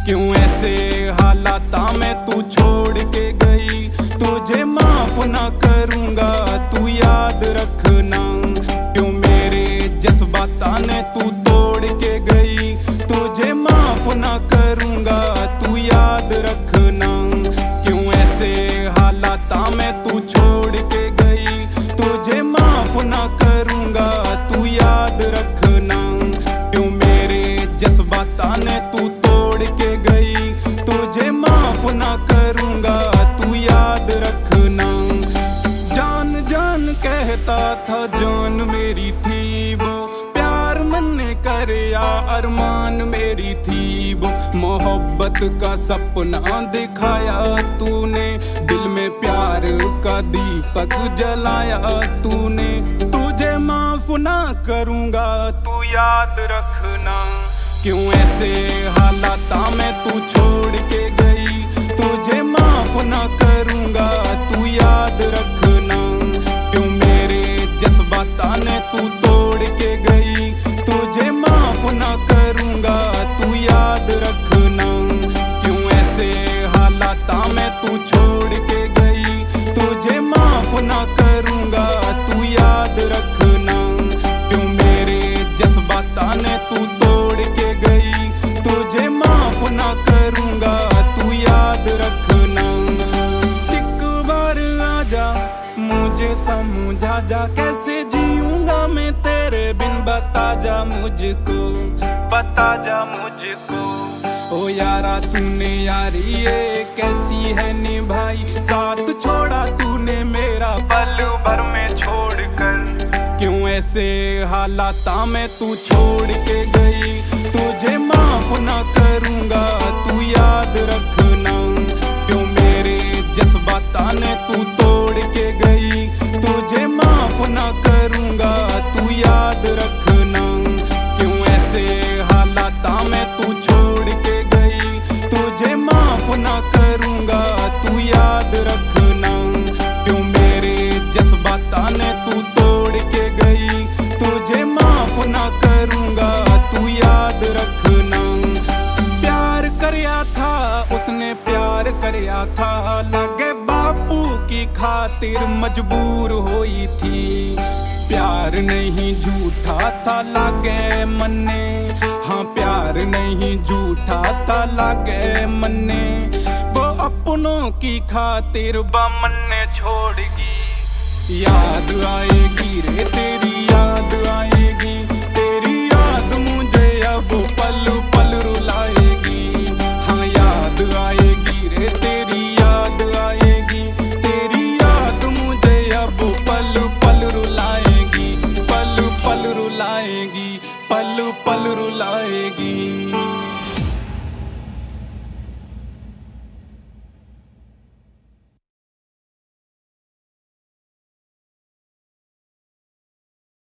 क्यों ऐसे हालाता में तू छोड़ के गई, तुझे माफ ना करूंगा तू याद रखना। क्यों मेरे जज्बाता ने तू तोड़ के गई, तुझे माफ ना करूंगा तू याद रखना। क्यों ऐसे हालाता में तू छोड़ के गई, तुझे माफ ना करूंगा तू याद रखना। क्यों मेरे जज्बाता ने तू तोड़ के गई, तुझे माफ ना करूंगा तू याद रखना। जान जान कहता था जान मेरी थी वो, प्यार मन कर या अरमान मेरी थी वो। मोहब्बत का सपना दिखाया तूने, दिल में प्यार का दीपक जलाया तूने। तुझे माफ ना करूंगा तू याद रखना। क्यों ऐसे हालाता में तू छोड़ के गई, तुझे माफ ना करूंगा तू याद रखना। क्यों मेरे जज्बाता ने तू तोड़ के गई, तुझे माफ ना करूंगा तू याद रखना। क्यों ऐसे हालाता में तू छोड़ के गई, तुझे माफ ना करूंगा तू याद रखना। क्यों मेरे जज्बाता ने तू तोड़ के गई, तुझे माफ ना करूंगा तू याद रखना। एक बार आजा मुझे समझा जा, कैसे जीऊंगा मैं तेरे बिन, बता जा मुझको, बता जा मुझको। ओ यारा तूने यारी ये कैसी है निभाई, साथ छोड़ा तूने मेरा पल भर में छोड़कर। क्यों ऐसे हालाता में तू छोड़ के गई, तुझे माफ ना करूंगा तू याद रखना। क्यों मेरे जज्बाता ने तू तोड़ के गई, तुझे माफ ना करूंगा तू याद रखना। क्यों ऐसे हालाता में तू छोड़ के गई, तुझे माफ ना करूंगा तू याद रखना। क्यों मेरे जज्बाता ने तू तोड़ के गई, तुझे माफ ना करूंगा तू याद रखना। प्यार करया था उसने, प्यार करया था, लगे बापू की खातिर मजबूर होई थी। प्यार नहीं झूठा था लागे मन्ने, हाँ प्यार नहीं झूठा था लागे मन्ने। वो अपनों की खातिर बमन्ने छोड़गी, याद आएगी रे तेरी